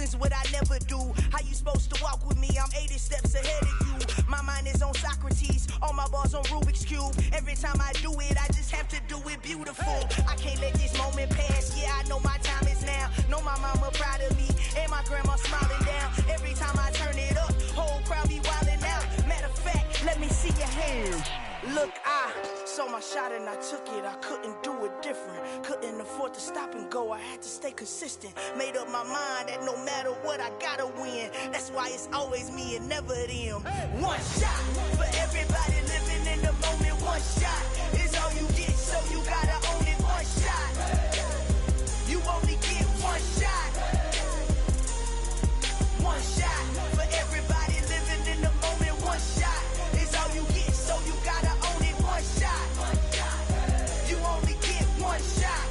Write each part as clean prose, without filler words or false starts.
thousands, what I never do. How you supposed to walk with me? I'm 80 steps ahead of you. My mind is on Socrates, all my bars on Rubik's Cube. Every time I do it, I just have to do it beautiful. I can't let this moment pass, yeah, I know my time is now. Know my mama proud of me, and my grandma smiling down. Every time I turn it up, whole crowd be wildin' out. Matter of fact, let me see your hands. Look, I saw my shot and I took it. I couldn't do it different. Couldn't afford to stop and go. I had to stay consistent. Made up my mind that no matter what, I gotta win. That's why it's always me and never them. One shot for everybody living in the moment. One shot is all you get, so you gotta own it. One shot. You only get one shot. One shot for everybody living in the moment. One shot is all you get, so you gotta own it. One shot. You only get one shot.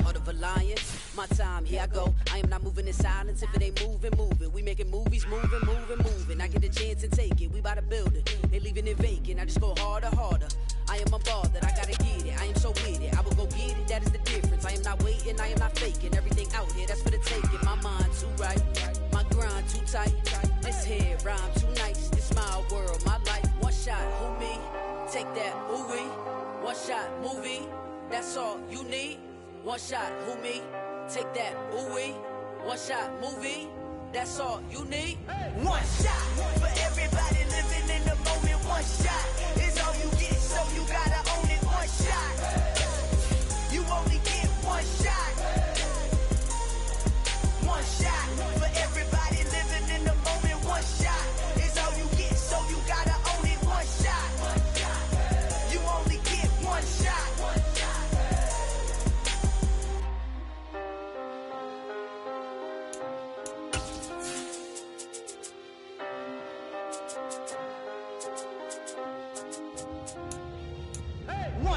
Heart of a lion, my time, here I go. I am not moving in silence. If it ain't moving, moving. We making movies, moving. I get a chance and take it. We bout to build it. They leaving it vacant. I just go harder. I am a ball that I gotta get it. I am so with it. I will go get it. That is the difference. I am not waiting. I am not faking. Everything out here, that's for the taking. My mind too right. My grind too tight. This head rhyme too nice. This my world, my life. One shot, who me? Take that, ooh wee. One shot, movie. That's all you need. One shot, who me? Take that, ooh wee. One shot, movie. That's all you need. One shot for everybody living in the moment. One shot is all you get, so you gotta own it. One shot. You only get one shot. One shot for everybody living in the moment. One shot is all you get, so you gotta own it. One shot. You only get one shot. One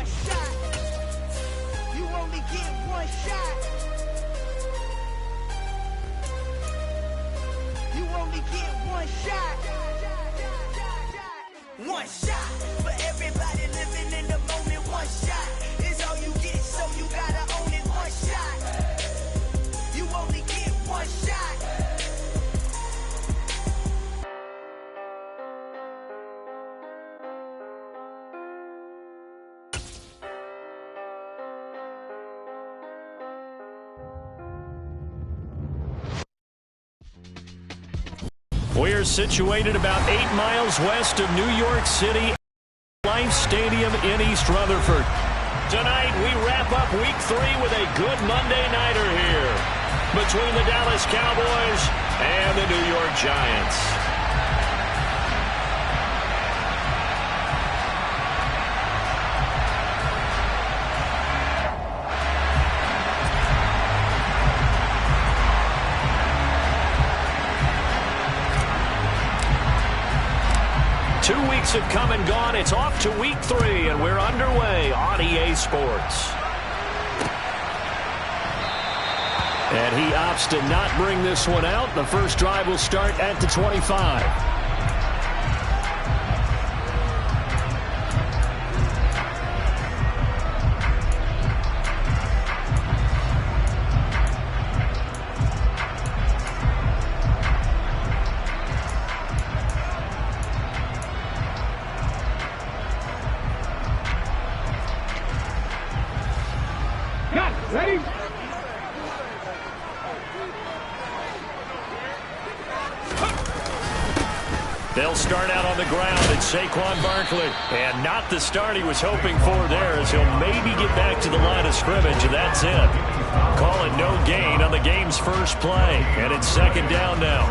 shot. You only get one shot. You only get one shot. One shot for everybody living in the moment. One shot is all you get, so you gotta own it. One shot. You only get one shot. We're situated about 8 miles west of New York City, Life Stadium in East Rutherford. Tonight, we wrap up Week 3 with a good Monday nighter here between the Dallas Cowboys and the New York Giants. Have come and gone. It's off to Week 3, and we're underway on EA Sports. And he opts to not bring this one out. The first drive will start at the 25. Ready? They'll start out on the ground. It's Saquon Barkley. And not the start he was hoping for there, as he'll maybe get back to the line of scrimmage, and that's it. Call it no gain on the game's first play. And it's second down now.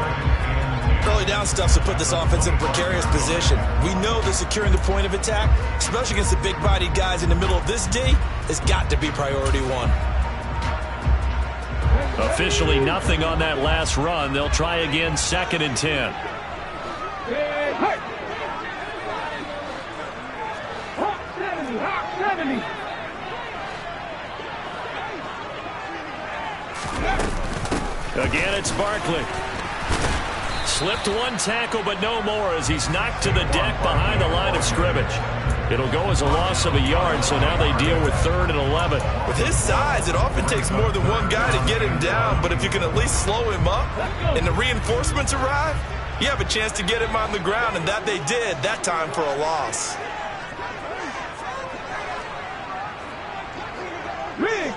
Early down stuff's to put this offense in a precarious position. We know that securing the point of attack, especially against the big-bodied guys in the middle of this D, has got to be priority one. Officially nothing on that last run. They'll try again, second and 10. Again, it's Barkley. Slipped one tackle, but no more, as he's knocked to the deck behind the line of scrimmage. It'll go as a loss of a yard, so now they deal with 3rd and 11. With his size, it often takes more than one guy to get him down, but if you can at least slow him up and the reinforcements arrive, you have a chance to get him on the ground, and that they did, that time for a loss. Rig!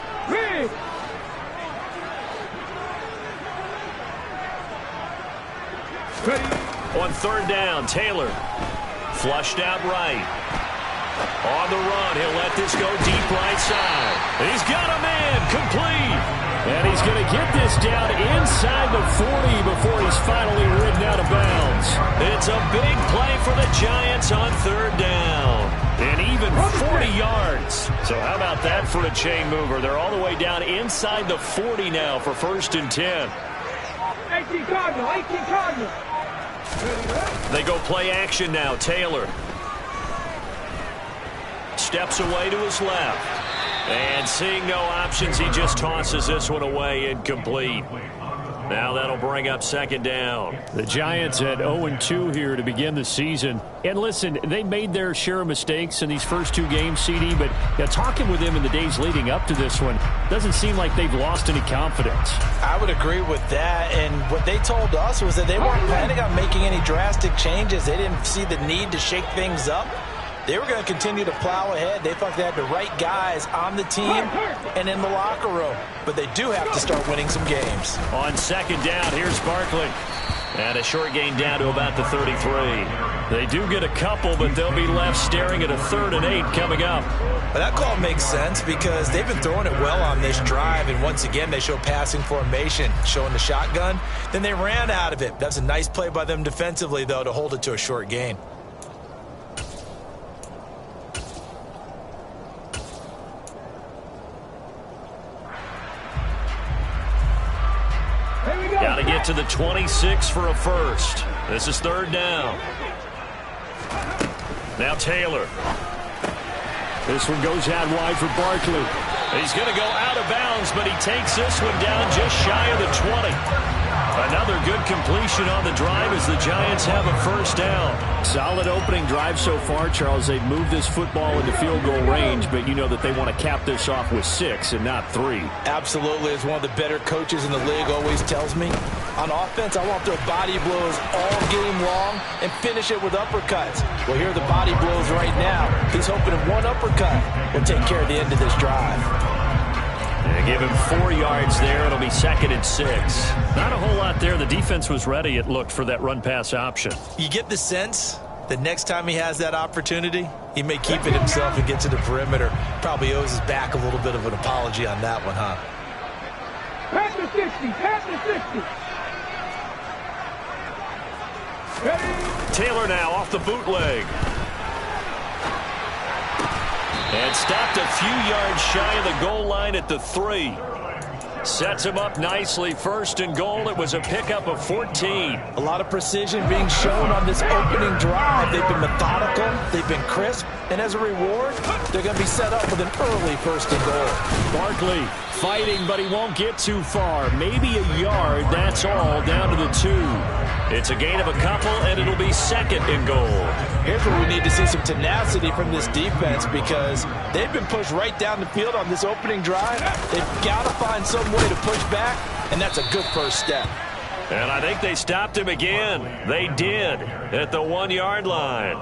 On 3rd down, Taylor flushed out right. On the run, he'll let this go deep right side. He's got a man, complete. And he's going to get this down inside the 40 before he's finally ridden out of bounds. It's a big play for the Giants on 3rd down. And even 40 yards. So how about that for a chain mover? They're all the way down inside the 40 now for 1st and 10. 18 Cardinal. They go play action now. Taylor steps away to his left. And seeing no options, he just tosses this one away, incomplete. Now that'll bring up 2nd down. The Giants at 0-2 here to begin the season. And listen, they made their share of mistakes in these first 2 games, CD, but talking with them in the days leading up to this one, doesn't seem like they've lost any confidence. I would agree with that, and what they told us was that they weren't planning on making any drastic changes. They didn't see the need to shake things up. They were going to continue to plow ahead. They thought they had the right guys on the team and in the locker room. But they do have to start winning some games. On 2nd down, here's Barkley. And a short gain down to about the 33. They do get a couple, but they'll be left staring at a 3rd and 8 coming up. But that call makes sense because they've been throwing it well on this drive. And once again, they show passing formation, showing the shotgun. Then they ran out of it. That's a nice play by them defensively, though, to hold it to a short gain. Got to get to the 26 for a first. This is 3rd down. Now Taylor. This one goes out wide for Barkley. He's going to go out of bounds, but he takes this one down just shy of the 20. Another good completion on the drive as the Giants have a 1st down. Solid opening drive so far, Charles. They've moved this football into field goal range, but you know that they want to cap this off with 6 and not 3. Absolutely. As one of the better coaches in the league always tells me, on offense, I want to throw body blows all game long and finish it with uppercuts. Well, here are the body blows right now. He's hoping that one uppercut will take care of the end of this drive. And give him 4 yards there. It'll be 2nd and 6. Not a whole lot there. The defense was ready, it looked, for that run-pass option. You get the sense that next time he has that opportunity, he may keep it himself and get to the perimeter. Probably owes his back a little bit of an apology on that one, huh? Pass the 60. Taylor now off the bootleg. And stopped a few yards shy of the goal line at the 3. Sets him up nicely. 1st and goal. It was a pickup of 14. A lot of precision being shown on this opening drive. They've been methodical. They've been crisp. And as a reward, they're going to be set up with an early 1st and goal. Barkley fighting, but he won't get too far. Maybe a yard. That's all. Down to the 2. It's a gain of a couple, and it'll be 2nd and goal. Here's where we need to see some tenacity from this defense because they've been pushed right down the field on this opening drive. They've got to find some way to push back, and that's a good first step. And I think they stopped him again. They did at the 1-yard line.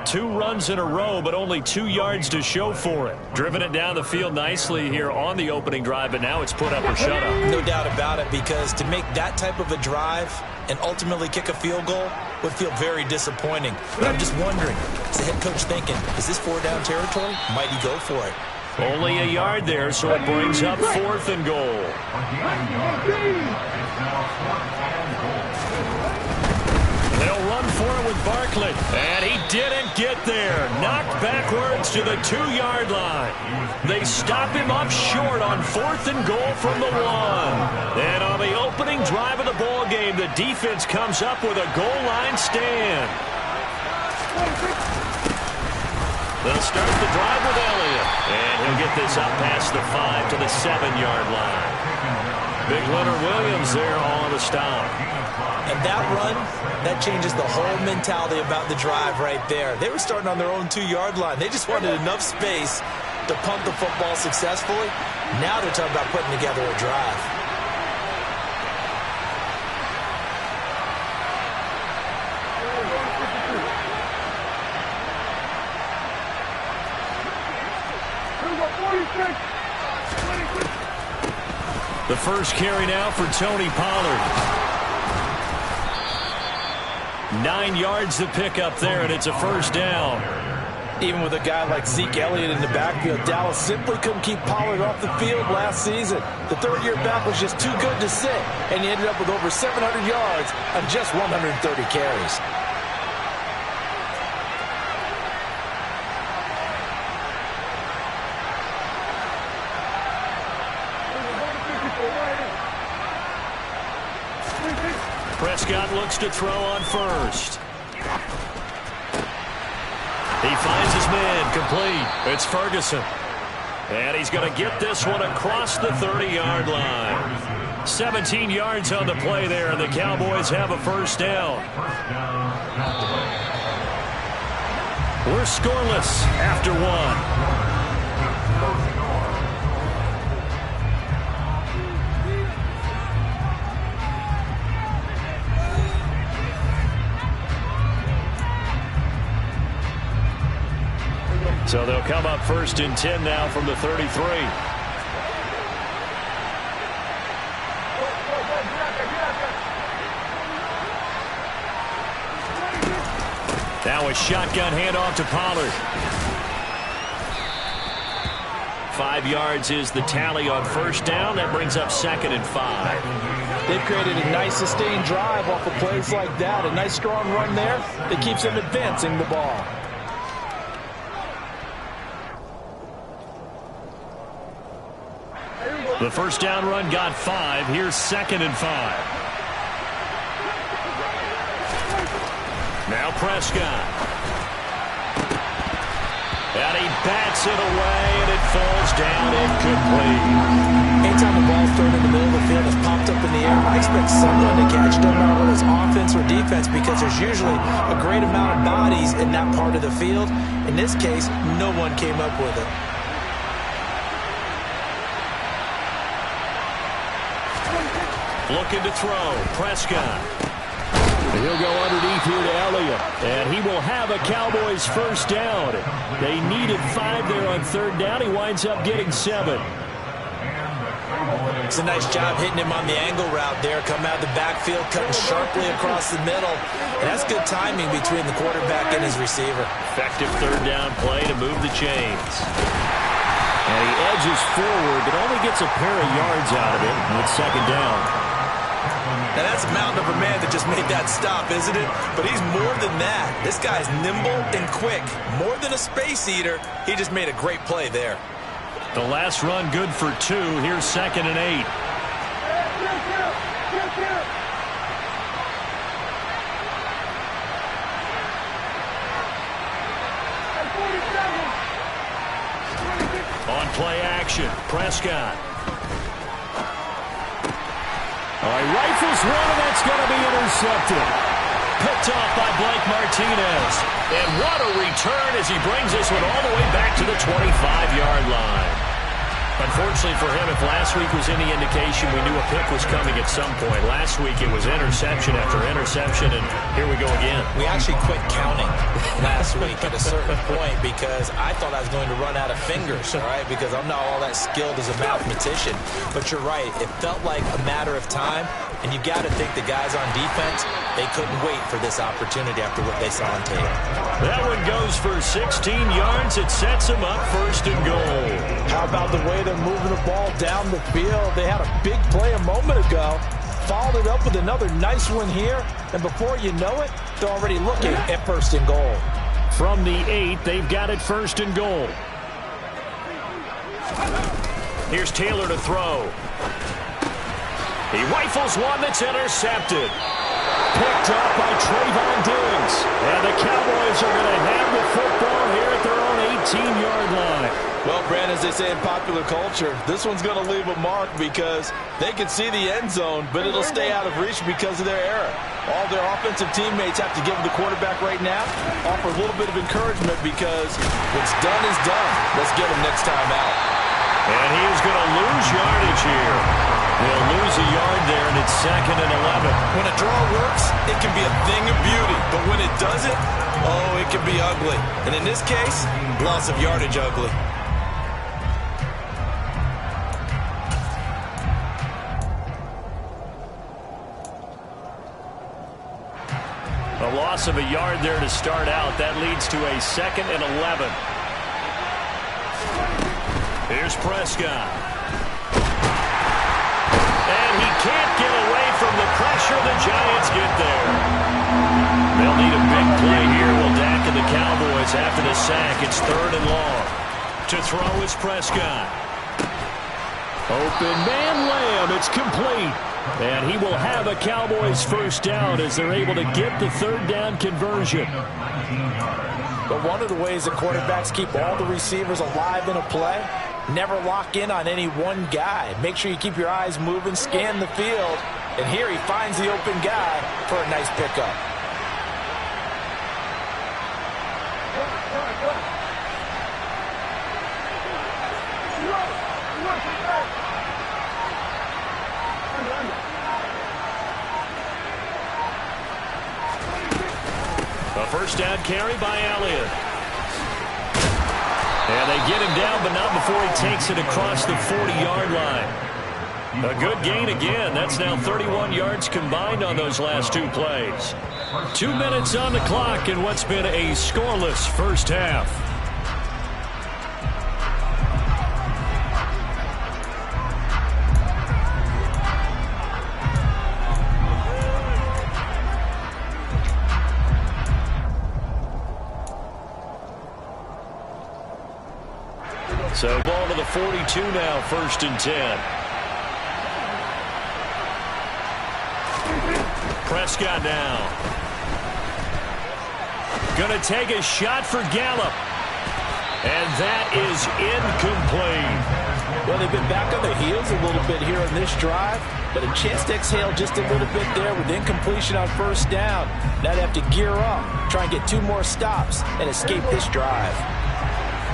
2 runs in a row, but only 2 yards to show for it. Driven it down the field nicely here on the opening drive, but now it's put up or shut up. No doubt about it, because to make that type of a drive and ultimately kick a field goal would feel very disappointing. But I'm just wondering, is the head coach thinking, is this 4-down territory? Might he go for it? Only a yard there, so it brings up 4th and goal. They'll run for it with Barkley, and he didn't get there. Knocked backwards to the 2-yard line. They stop him up short on 4th and goal from the 1. And on the opening drive of the ball game, the defense comes up with a goal line stand. They'll start the drive with Elliott, and he'll get this up past the 5 to the 7-yard line. Big Leonard Williams there on the stop. And that run, that changes the whole mentality about the drive right there. They were starting on their own 2-yard line. They just wanted enough space to punt the football successfully. Now they're talking about putting together a drive. The first carry now for Tony Pollard. 9 yards to pick up there, and it's a first down. Even with a guy like Zeke Elliott in the backfield, Dallas simply couldn't keep Pollard off the field last season. The third-year back was just too good to sit, and he ended up with over 700 yards on just 130 carries. Prescott looks to throw on first. He finds his man, complete. It's Ferguson. And he's going to get this one across the 30-yard line. 17 yards on the play there, and the Cowboys have a first down. We're scoreless after one. So they'll come up 1st and 10 now from the 33. Now a shotgun handoff to Pollard. 5 yards is the tally on first down. That brings up 2nd and 5. They've created a nice sustained drive off of plays like that. A nice strong run there that keeps them advancing the ball. The first down run got 5. Here's 2nd and 5. Now Prescott. And he bats it away, and it falls down incomplete. Anytime the ball's thrown in the middle of the field, it's popped up in the air, I expect someone to catch it, no matter whether it's offense or defense, because there's usually a great amount of bodies in that part of the field. In this case, no one came up with it. Looking to throw. Prescott. He'll go underneath here to Elliott. And he will have a Cowboys first down. They needed 5 there on 3rd down. He winds up getting 7. It's a nice job hitting him on the angle route there. Coming out of the backfield, cutting sharply across the middle. And that's good timing between the quarterback and his receiver. Effective 3rd down play to move the chains. And he edges forward, but only gets a pair of yards out of it with 2nd down. Now that's a mountain of a man that just made that stop, isn't it? But he's more than that. This guy's nimble and quick. More than a space eater, he just made a great play there. The last run good for 2. Here's 2nd and 8. On play action, Prescott. All right, rifles one, and that's going to be intercepted. Picked off by Blake Martinez. And what a return as he brings this one all the way back to the 25-yard line. Unfortunately for him, if last week was any indication, we knew a pick was coming at some point. Last week it was interception after interception, and here we go again. We actually quit counting last week at a certain point because I thought I was going to run out of fingers, all right, because I'm not all that skilled as a mathematician. But you're right. It felt like a matter of time, and you got to think the guys on defense, they couldn't wait for this opportunity after what they saw on tape. That one goes for 16 yards. It sets them up 1st and goal. How about the way they're moving the ball down the field? They had a big play a moment ago. Followed it up with another nice one here. And before you know it, they're already looking at 1st and goal. From the 8, they've got it 1st and goal. Here's Taylor to throw. He rifles one that's intercepted. Picked up by Trayvon Diggs. And the Cowboys are going to have the football here at their own 18-yard line. Well, Brand, as they say in popular culture, this one's going to leave a mark because they can see the end zone, but it'll stay out of reach because of their error. All their offensive teammates have to give the quarterback right now, offer a little bit of encouragement because what's done is done. Let's get him next time out. And he is going to lose yardage here. He'll lose a yard there, and it's 2nd and 11. When a draw works, it can be a thing of beauty. But when it doesn't, oh, it can be ugly. And in this case, loss of yardage ugly. A loss of a yard there to start out. That leads to a 2nd and 11. Here's Prescott. And he can't get away from the pressure. The Giants get there. They'll need a big play here. Will Dak and the Cowboys after the sack. It's 3rd and long. To throw is Prescott. Open man Lamb. It's complete. And he will have a Cowboys first down as they're able to get the 3rd down conversion. But one of the ways that quarterbacks keep all the receivers alive in a play, never lock in on any one guy. Make sure you keep your eyes moving, scan the field. And here he finds the open guy for a nice pickup. A first down carry by Elliott. And they get him down, but not before he takes it across the 40-yard line. A good gain again. That's now 31 yards combined on those last 2 plays. 2 minutes on the clock in what's been a scoreless first half. So ball to the 42 now, 1st and 10. Prescott now. Going to take a shot for Gallup. And that is incomplete. Well, they've been back on their heels a little bit here on this drive, but a chance to exhale just a little bit there with incompletion on first down. Now they have to gear up, try and get 2 more stops, and escape this drive.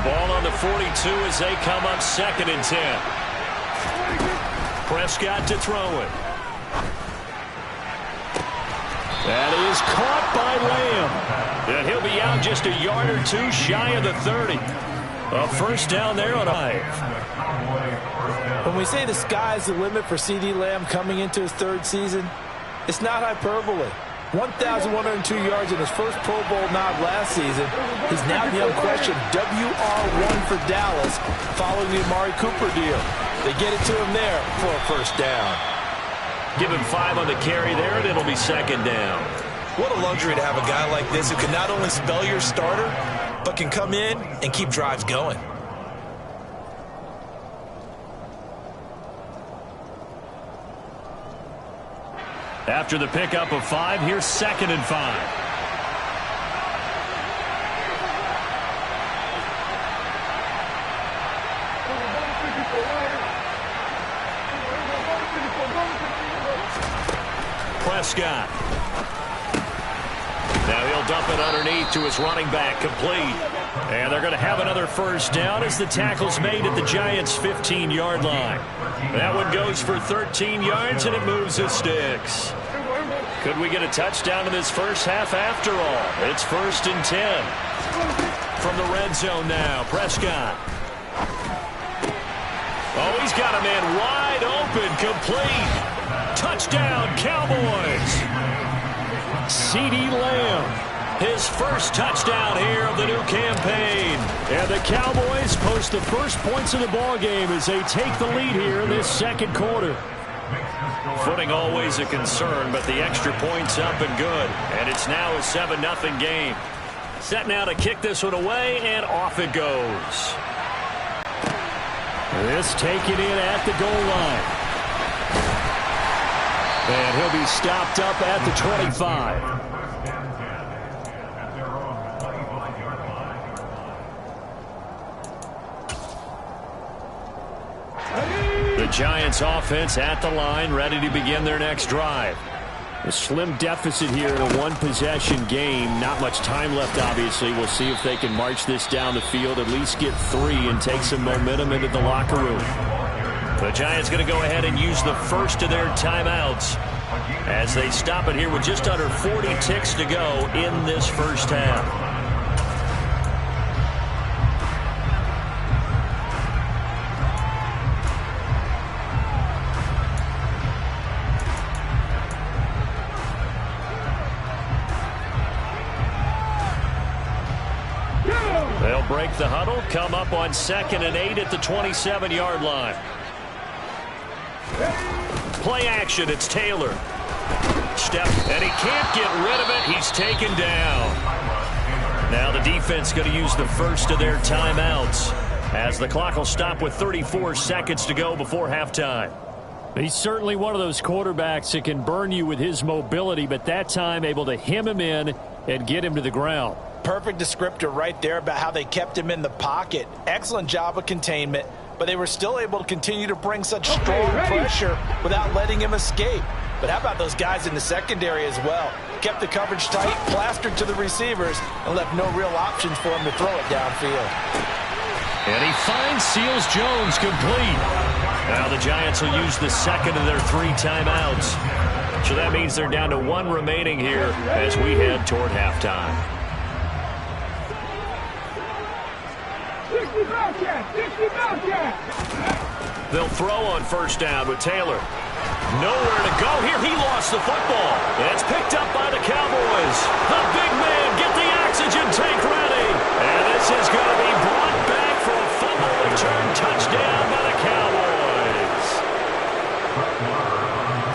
Ball on the 42 as they come up 2nd and 10. Prescott to throw it. That is caught by Lamb. And he'll be out just a yard or 2 shy of the 30. A first down there on 5. When we say the sky's the limit for CeeDee Lamb coming into his 3rd season, it's not hyperbole. 1,102 yards in his first Pro Bowl nod last season. He's now the unquestioned WR1 for Dallas following the Amari Cooper deal. They get it to him there for a first down. Give him 5 on the carry there, and it'll be 2nd down. What a luxury to have a guy like this who can not only spell your starter, but can come in and keep drives going. After the pickup of 5, here's 2nd and 5. Prescott. Now he'll dump it underneath to his running back, complete. And they're going to have another first down as the tackle's made at the Giants' 15-yard line. That one goes for 13 yards, and it moves the sticks. Could we get a touchdown in this first half after all? It's 1st and 10. From the red zone now, Prescott. Oh, he's got a man wide open, complete. Touchdown, Cowboys. CeeDee Lamb, his first touchdown here of the new campaign. And the Cowboys post the first points of the ball game as they take the lead here in this 2nd quarter. Footing always a concern, but the extra point's up and good. And it's now a 7-0 game. Set now to kick this one away, and off it goes. This taken in at the goal line. And he'll be stopped up at the 25. The Giants offense at the line, ready to begin their next drive. A slim deficit here in a one-possession game. Not much time left, obviously. We'll see if they can march this down the field, at least get 3 and take some momentum into the locker room. The Giants going to go ahead and use the first of their timeouts as they stop it here with just under 40 ticks to go in this first half. They'll break the huddle, come up on 2nd and 8 at the 27-yard line. Play action, it's Taylor. Step, and he can't get rid of it. He's taken down. Now the defense going to use the first of their timeouts as the clock will stop with 34 seconds to go before halftime. He's certainly one of those quarterbacks that can burn you with his mobility, but that time able to hem him in and get him to the ground. Perfect descriptor right there about how they kept him in the pocket. Excellent job of containment, but they were still able to continue to bring such strong pressure without letting him escape. But how about those guys in the secondary as well? Kept the coverage tight, plastered to the receivers, and left no real options for him to throw it downfield. And he finds Seals Jones complete. Now the Giants will use the second of their 3 timeouts. So that means they're down to 1 remaining here as we head toward halftime. 60 Bobcat! They'll throw on first down with Taylor. Nowhere to go here. He lost the football. And it's picked up by the Cowboys. The big man, get the oxygen tank ready. And this is going to be brought back for a fumble return touchdown by the Cowboys.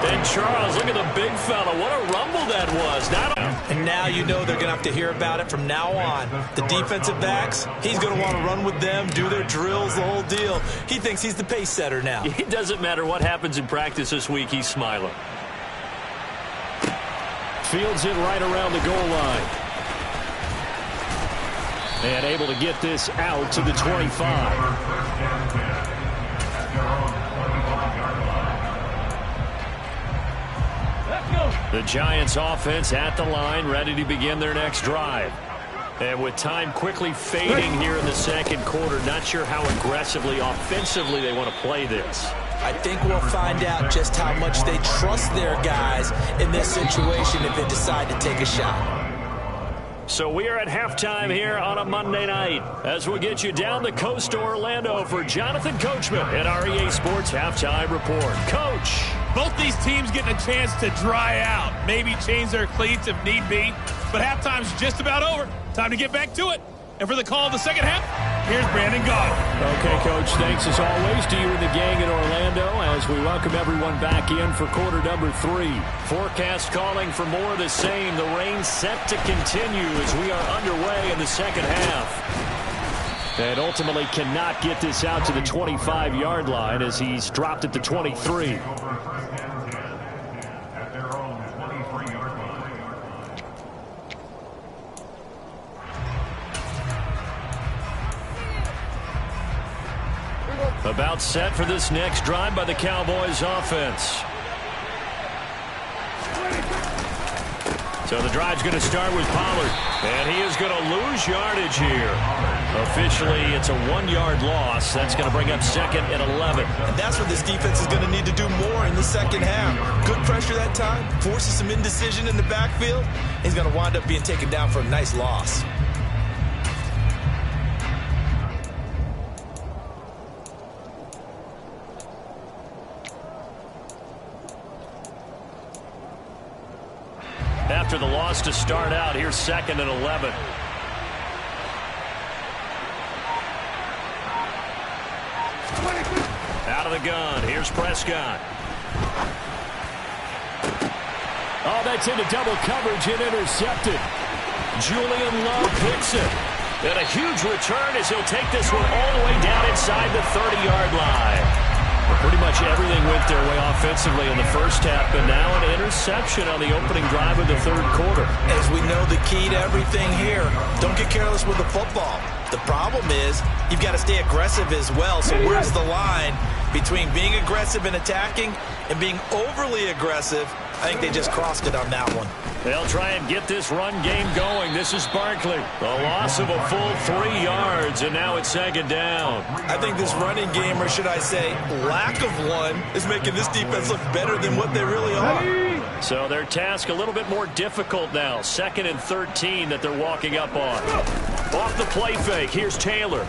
And Charles, look at the big fella. What a rumble that was. And now you know they're going to have to hear about it from now on. The defensive backs, he's going to want to run with them, do their drills, the whole deal. He thinks he's the pace setter now. It doesn't matter what happens in practice this week, he's smiling. Fields it right around the goal line. And able to get this out to the 25. The Giants offense at the line, ready to begin their next drive. And with time quickly fading here in the second quarter, not sure how aggressively, offensively they want to play this. I think we'll find out just how much they trust their guys in this situation if they decide to take a shot. So we are at halftime here on a Monday night as we get you down the coast to Orlando for Jonathan Coachman at our EA Sports Halftime Report. Coach! Both these teams getting a chance to dry out, maybe change their cleats if need be, but halftime's just about over. Time to get back to it. And for the call of the second half, here's Brandon Gaudin. Okay, Coach, thanks as always to you and the gang in Orlando as we welcome everyone back in for quarter number 3. Forecast calling for more of the same. The rain set to continue as we are underway in the second half. And ultimately cannot get this out to the 25-yard line as he's dropped at the 23. About set for this next drive by the Cowboys offense. So the drive's going to start with Pollard, and he is going to lose yardage here. Officially, it's a 1-yard loss. That's going to bring up 2nd and 11. And that's what this defense is going to need to do more in the second half. Good pressure that time, forces some indecision in the backfield. He's going to wind up being taken down for a nice loss. After the loss to start out, here's 2nd and 11. Out of the gun, here's Prescott. Oh, that's into double coverage and intercepted. Julian Love picks it. And a huge return as he'll take this one all the way down inside the 30-yard line. Well, pretty much everything went their way offensively in the first half, but now an interception on the opening drive of the third quarter. As we know, the key to everything here, don't get careless with the football. The problem is you've got to stay aggressive as well. So where's the line between being aggressive and attacking and being overly aggressive? I think they just crossed it on that one. They'll try and get this run game going. This is Barkley. A loss of a full 3 yards, and now it's second down. I think this running game, or should I say lack of one, is making this defense look better than what they really are. So their task a little bit more difficult now. 2nd and 13 that they're walking up on. Off the play fake, here's Taylor.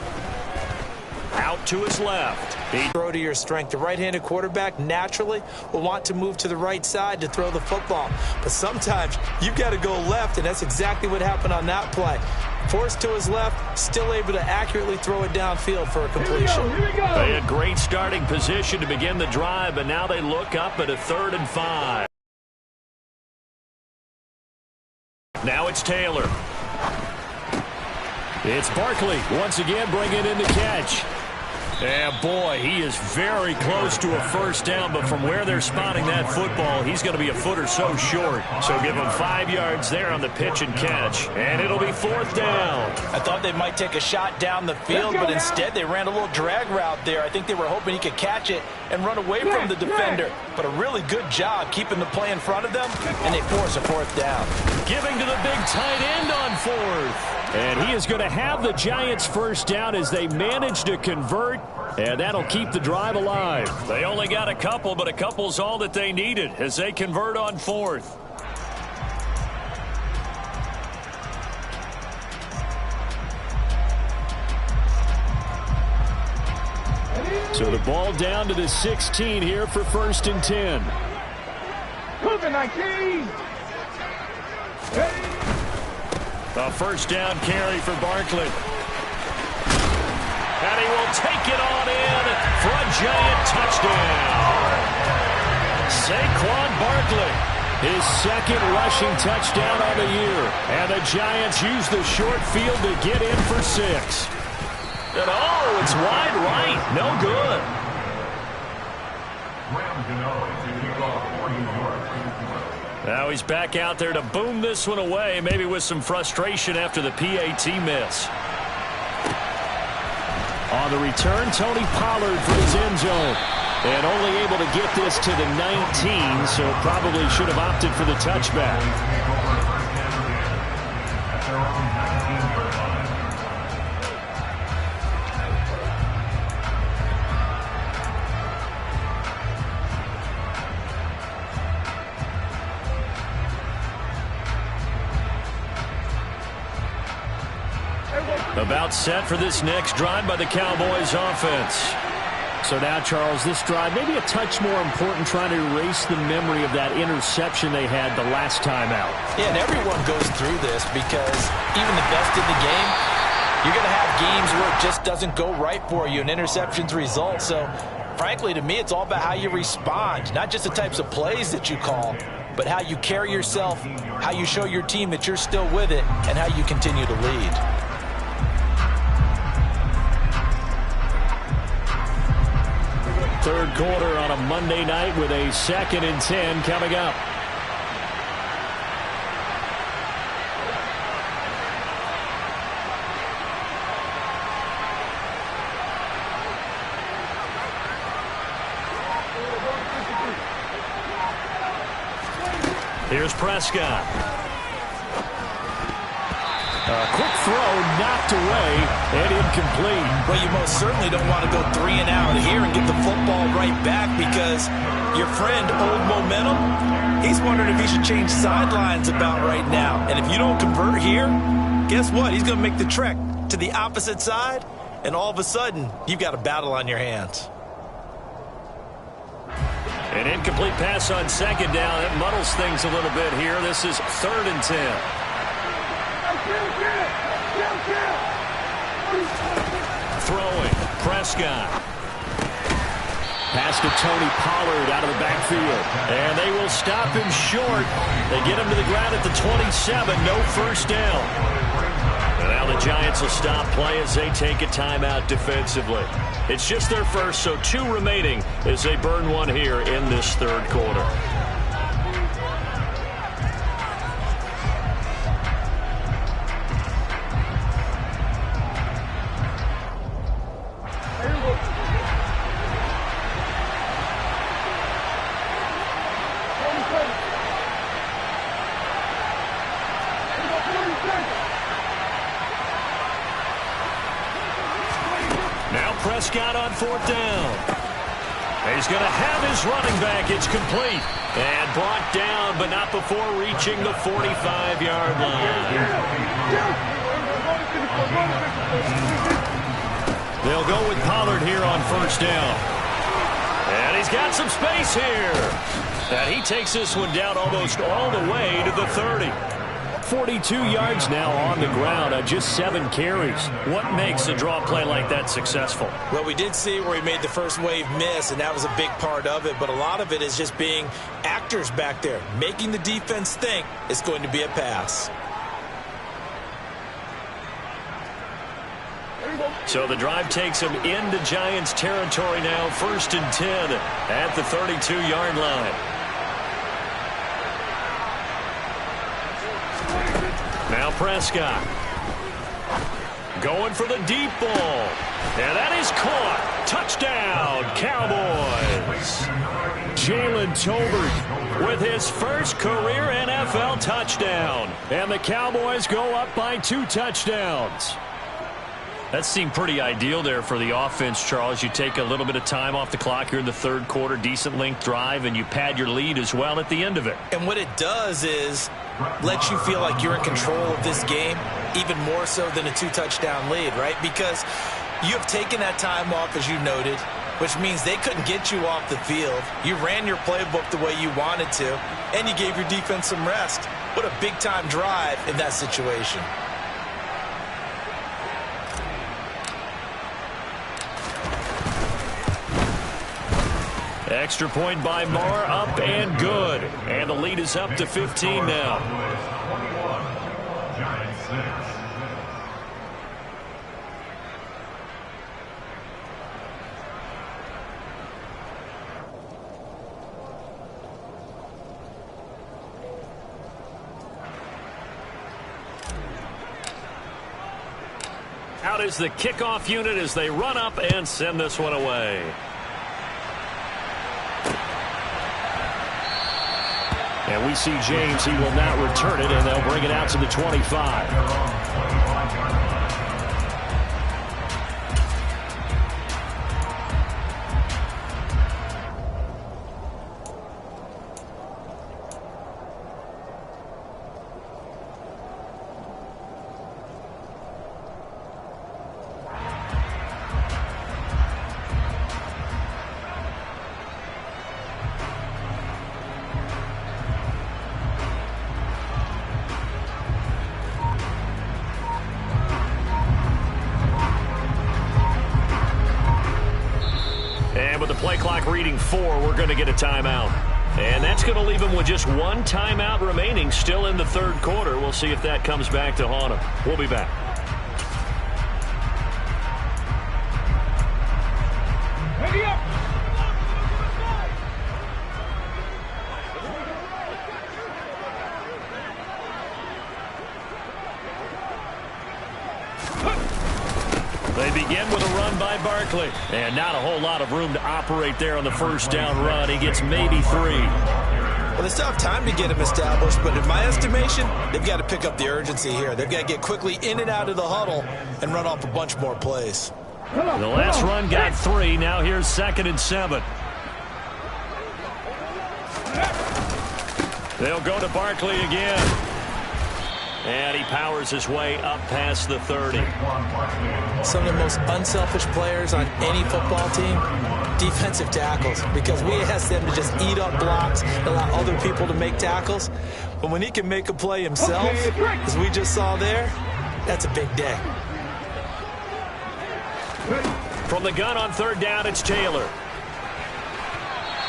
Out to his left. Throw to your strength. The right-handed quarterback naturally will want to move to the right side to throw the football. But sometimes you've got to go left, and that's exactly what happened on that play. Forced to his left, still able to accurately throw it downfield for a completion. They had great starting position to begin the drive, but now they look up at a 3rd and 5. Now it's Taylor. It's Barkley once again bringing in the catch. And boy, he is very close to a first down, but from where they're spotting that football, he's going to be a foot or so short. So give him 5 yards there on the pitch and catch, and it'll be 4th down. I thought they might take a shot down the field, but instead they ran a little drag route there. I think they were hoping he could catch it and run away from the defender. But a really good job keeping the play in front of them, and they force a 4th down. Giving to the big tight end on 4th. And he is going to have the Giants first down as they manage to convert, and that'll keep the drive alive. They only got a couple, but a couple's all that they needed as they convert on 4th. So the ball down to the 16 here for 1st and 10. COVID-19. A first down carry for Barkley. And he will take it on in for a Giant touchdown. Saquon Barkley, his 2nd rushing touchdown on the year. And the Giants use the short field to get in for 6. And oh, it's wide right. No good. Now he's back out there to boom this one away, maybe with some frustration after the PAT miss. On the return, Tony Pollard for his end zone. And only able to get this to the 19, so probably should have opted for the touchback. About set for this next drive by the Cowboys offense. So now, Charles, this drive maybe a touch more important, trying to erase the memory of that interception they had the last time out. Yeah, and everyone goes through this because even the best in the game, you're going to have games where it just doesn't go right for you and interceptions result. So, frankly, to me, it's all about how you respond, not just the types of plays that you call, but how you carry yourself, how you show your team that you're still with it, and how you continue to lead. Third quarter on a Monday night with a 2nd and 10 coming up. Here's Prescott. A quick throw knocked away and incomplete. Well, you most certainly don't want to go 3 and out here and get the football right back because your friend, Old Momentum, he's wondering if he should change sidelines about right now. And if you don't convert here, guess what? He's going to make the trek to the opposite side, and all of a sudden, you've got a battle on your hands. An incomplete pass on 2nd down. That muddles things a little bit here. This is 3rd and 10. Throwing, Prescott. Pass to Tony Pollard out of the backfield. And they will stop him short. They get him to the ground at the 27. No first down. And now the Giants will stop play as they take a timeout defensively. It's just their first, so 2 remaining as they burn one here in this third quarter. Prescott on 4th down. He's going to have his running back. It's complete. And brought down, but not before reaching the 45-yard line. They'll go with Pollard here on 1st down. And he's got some space here. And he takes this one down almost all the way to the 30. 42 yards now on the ground on just 7 carries. What makes a draw play like that successful? Well, we did see where he made the first wave miss, and that was a big part of it. But a lot of it is just being actors back there, making the defense think it's going to be a pass. So the drive takes him into Giants territory now. 1st and 10 at the 32-yard line. Now Prescott going for the deep ball. And that is caught. Touchdown, Cowboys. Jalen Tolbert with his first career NFL touchdown. And the Cowboys go up by 2 touchdowns. That seemed pretty ideal there for the offense, Charles. You take a little bit of time off the clock here in the 3rd quarter, decent length drive, and you pad your lead as well at the end of it. And what it does is lets you feel like you're in control of this game, even more so than a 2-touchdown lead, right? Because you have taken that time off, as you noted, which means they couldn't get you off the field. You ran your playbook the way you wanted to, and you gave your defense some rest. What a big-time drive in that situation. Extra point by Marr, up and good. And the lead is up to 15 now. Out is the kickoff unit as they run up and send this one away. And we see James. He will not return it, and they'll bring it out to the 25. Play clock reading 4. We're going to get a timeout. And that's going to leave him with just 1 timeout remaining still in the 3rd quarter. We'll see if that comes back to haunt him. We'll be back. Ready up. They begin with a run by Barkley. And not a whole lot of room to operate there on the 1st down run. He gets maybe 3. Well, they still have time to get him established, but in my estimation, they've got to pick up the urgency here. They've got to get quickly in and out of the huddle and run off a bunch more plays. The last run got 3. Now here's 2nd and 7. They'll go to Barkley again. And he powers his way up past the 30. Some of the most unselfish players on any football team, defensive tackles, because we ask them to just eat up blocks, allow other people to make tackles. But when he can make a play himself, as we just saw there, that's a big day. From the gun on 3rd down, it's Taylor.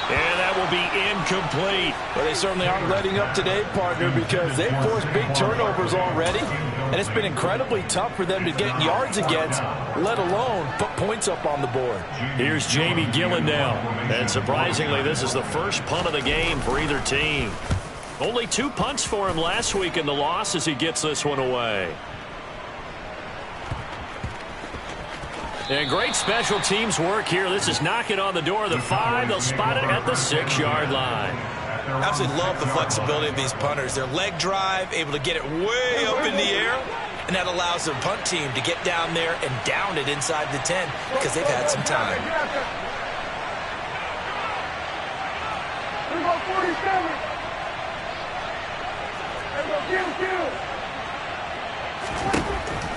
And that will be incomplete. Well, they certainly aren't letting up today, partner, because they've forced big turnovers already, and it's been incredibly tough for them to get yards against, let alone put points up on the board. Here's Jamie Gillen now. And surprisingly, this is the first punt of the game for either team. Only 2 punts for him last week in the loss as he gets this one away. And great special teams work here. This is knocking on the door of the 5. They'll spot it at the 6-yard line. Absolutely love the flexibility of these punters. Their leg drive, able to get it way up in the air, and that allows the punt team to get down there and down it inside the 10 because they've had some time.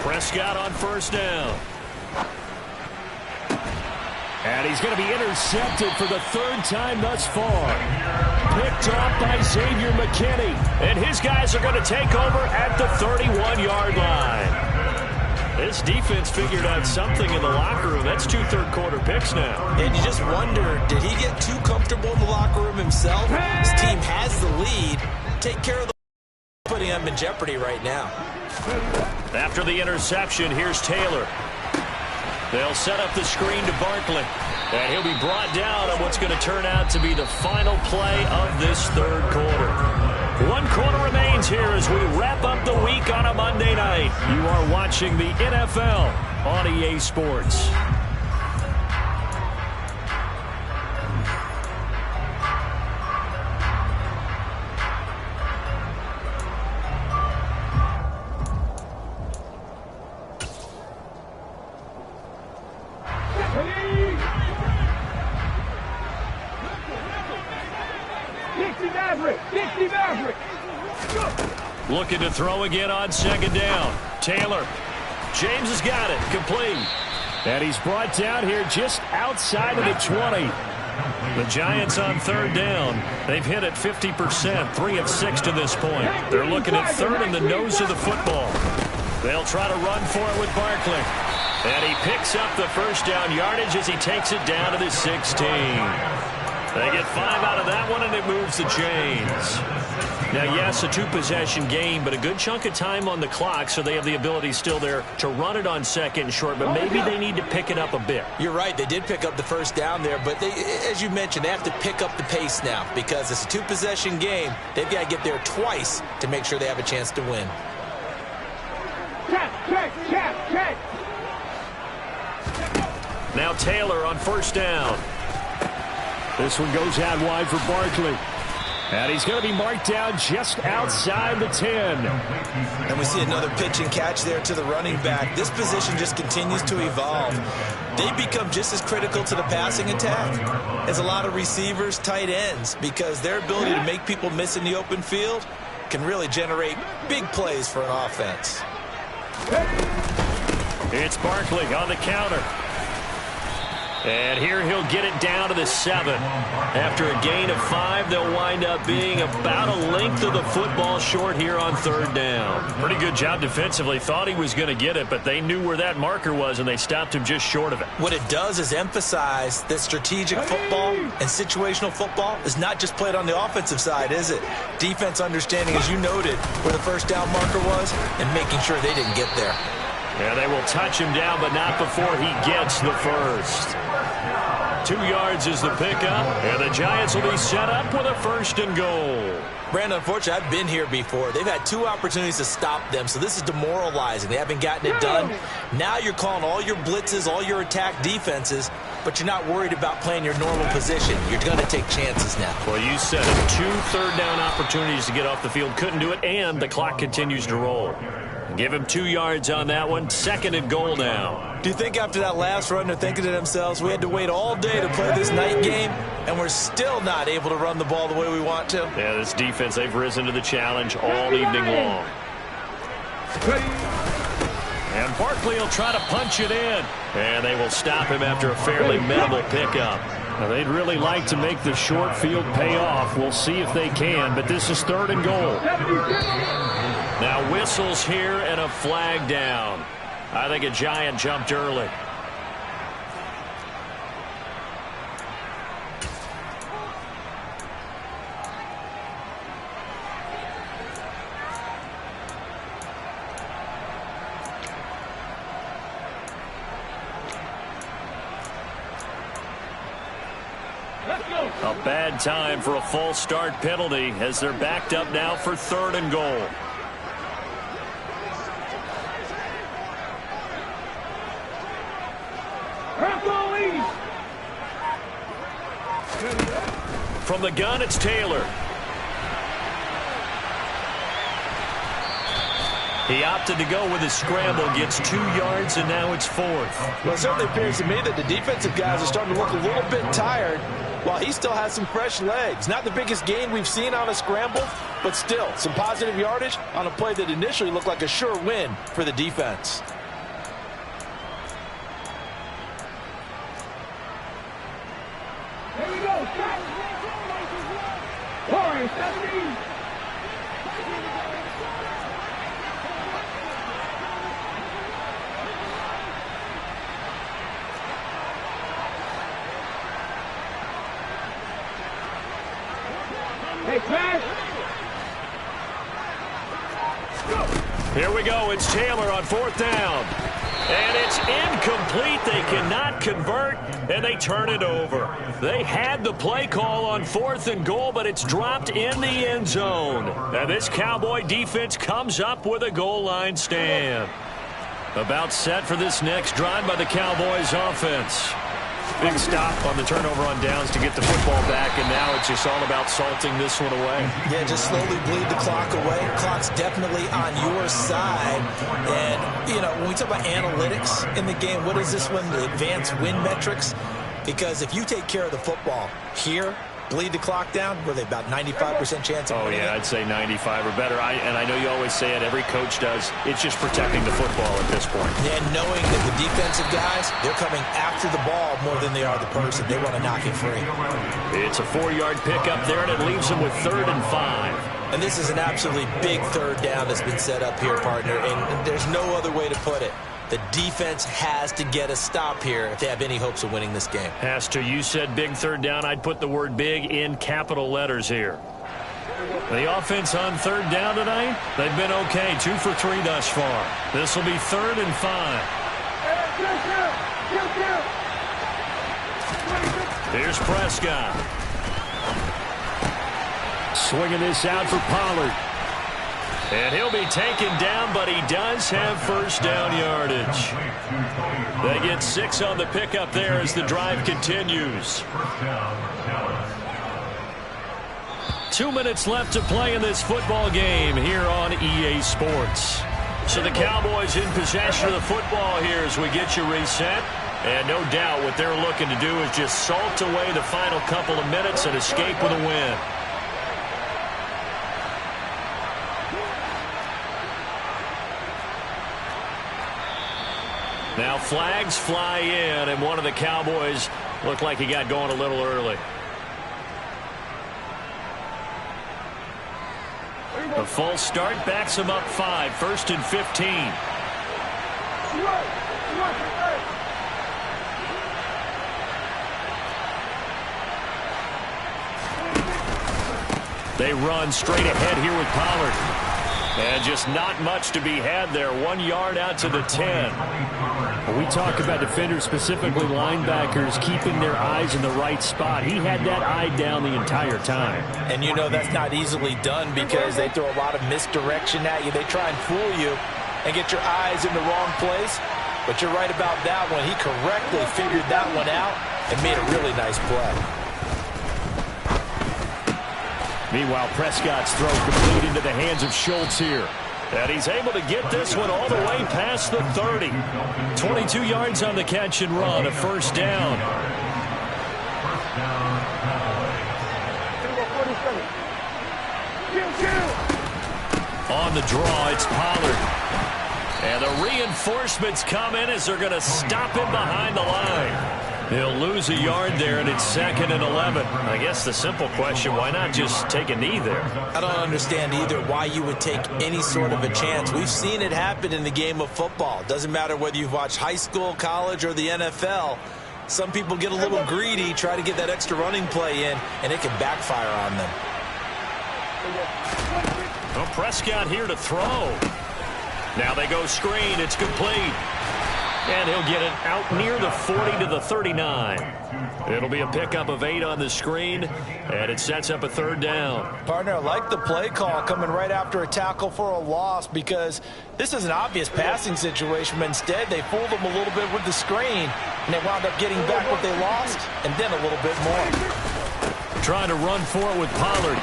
Prescott on first down. And he's going to be intercepted for the third time thus far. Picked off by Xavier McKinney. And his guys are going to take over at the 31-yard line. This defense figured out something in the locker room. That's 2 third-quarter picks now. And you just wonder, did he get too comfortable in the locker room himself? His team has the lead. Take care of the putting them in jeopardy right now. After the interception, here's Taylor. They'll set up the screen to Barkley. And he'll be brought down on what's going to turn out to be the final play of this third quarter. 1 quarter remains here as we wrap up the week on a Monday night. You are watching the NFL on EA Sports. Looking to throw again on second down. Taylor. James has got it. Complete. And he's brought down here just outside of the 20. The Giants on third down. They've hit it 50%, 3 of 6 to this point. They're looking at third in the nose of the football. They'll try to run for it with Barkley. And he picks up the first down yardage as he takes it down to the 16. They get 5 out of that one, and it moves the chains. Now, yes, a 2-possession game, but a good chunk of time on the clock, so they have the ability still there to run it on second and short, but maybe they need to pick it up a bit. You're right. They did pick up the first down there, but they, as you mentioned, they have to pick up the pace now because it's a 2-possession game. They've got to get there twice to make sure they have a chance to win. Check. Now Taylor on first down. This one goes out wide for Barkley. And he's going to be marked down just outside the 10. And we see another pitch and catch there to the running back. This position just continues to evolve. They become just as critical to the passing attack as a lot of receivers, tight ends, because their ability to make people miss in the open field can really generate big plays for an offense. It's Barkley on the counter. And here he'll get it down to the 7. After a gain of 5, they'll wind up being about a length of the football short here on third down. Pretty good job defensively. Thought he was going to get it, but they knew where that marker was, and they stopped him just short of it. What it does is emphasize that strategic football and situational football is not just played on the offensive side, is it? Defense understanding, as you noted, where the first down marker was and making sure they didn't get there. And they will touch him down, but not before he gets the first. 2 yards is the pickup, and the Giants will be set up with a first and goal. Brandon, unfortunately, I've been here before. They've had 2 opportunities to stop them, so this is demoralizing. They haven't gotten it done. Now you're calling all your blitzes, all your attack defenses, but you're not worried about playing your normal position. You're going to take chances now. Well, you said it. 2 third-down opportunities to get off the field. Couldn't do it, and the clock continues to roll. Give him 2 yards on that one. Second and goal now. Do you think after that last run they're thinking to themselves, we had to wait all day to play this night game, and we're still not able to run the ball the way we want to? Yeah, this defense, they've risen to the challenge all evening long. And Barkley will try to punch it in. And they will stop him after a fairly minimal pickup. Now, they'd really like to make the short field pay off. We'll see if they can, but this is third and goal. Now whistles here and a flag down. I think a Giant jumped early. A bad time for a false start penalty as they're backed up now for third and goal. From the gun, it's Taylor. He opted to go with a scramble, gets 2 yards, and now it's 4th. Well, it certainly appears to me that the defensive guys are starting to look a little bit tired while he still has some fresh legs. Not the biggest gain we've seen on a scramble, but still some positive yardage on a play that initially looked like a sure win for the defense. Here we go. Corey, 17. Hey, Crash. Here we go. It's Taylor on 4th down. And it's incomplete. They cannot convert, and they turn it over. They had the play call on 4th and goal, but it's dropped in the end zone. And this Cowboy defense comes up with a goal line stand. About set for this next drive by the Cowboys offense. Big stop on the turnover on downs to get the football back, and now it's just all about salting this one away. Yeah, just slowly bleed the clock away. Clock's definitely on your side. And, you know, when we talk about analytics in the game, what is this one? The advanced win metrics? Because if you take care of the football here, bleed the clock down, were they about 95% chance of winning? Oh, yeah, I'd say 95 or better. And I know you always say it, every coach does. It's just protecting the football at this point. And knowing that the defensive guys, they're coming after the ball more than they are the person. They want to knock it free. It's a 4-yard pickup there, and it leaves them with 3rd and 5. And this is an absolutely big 3rd down that's been set up here, partner, and there's no other way to put it. The defense has to get a stop here if they have any hopes of winning this game. Has to. You said big 3rd down. I'd put the word big in capital letters here. The offense on 3rd down tonight, they've been okay. 2 for 3 thus far. This will be 3rd and 5. Here's Prescott. Swinging this out for Pollard. And he'll be taken down, but he does have 1st down yardage. They get 6 on the pickup there as the drive continues. 2 minutes left to play in this football game here on EA Sports. So the Cowboys in possession of the football here as we get you reset. And no doubt what they're looking to do is just salt away the final couple of minutes and escape with a win. Now flags fly in, and one of the Cowboys looked like he got going a little early. The full start backs him up 5, 1st and 15. They run straight ahead here with Pollard. And just not much to be had there. 1 yard out to the 10. We talk about defenders, specifically linebackers, keeping their eyes in the right spot. He had that eye down the entire time. And you know that's not easily done because they throw a lot of misdirection at you. They try and fool you and get your eyes in the wrong place. But you're right about that one. He correctly figured that one out and made a really nice play. Meanwhile, Prescott's throw complete into the hands of Schultz here. And he's able to get this one all the way past the 30. 22 yards on the catch and run, a 1st down. On the draw, it's Pollard. And the reinforcements come in as they're going to stop him behind the line. He'll lose a yard there, and it's 2nd and 11. I guess the simple question, why not just take a knee there? I don't understand either why you would take any sort of a chance. We've seen it happen in the game of football. Doesn't matter whether you've watched high school, college, or the NFL. Some people get a little greedy, try to get that extra running play in, and it can backfire on them. Well, Prescott here to throw. Now they go screen. It's complete. And he'll get it out near the 40 to the 39. It'll be a pickup of 8 on the screen, and it sets up a 3rd down. Partner, I like the play call coming right after a tackle for a loss because this is an obvious passing situation, but instead they fooled them a little bit with the screen, and they wound up getting back what they lost and then a little bit more. Trying to run for it with Pollard.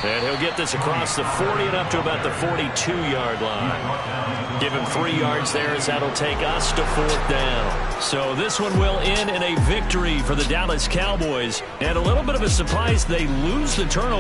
And he'll get this across the 40 and up to about the 42-yard line. Give him 3 yards there as that'll take us to 4th down. So this one will end in a victory for the Dallas Cowboys. And a little bit of a surprise, they lose the turnover.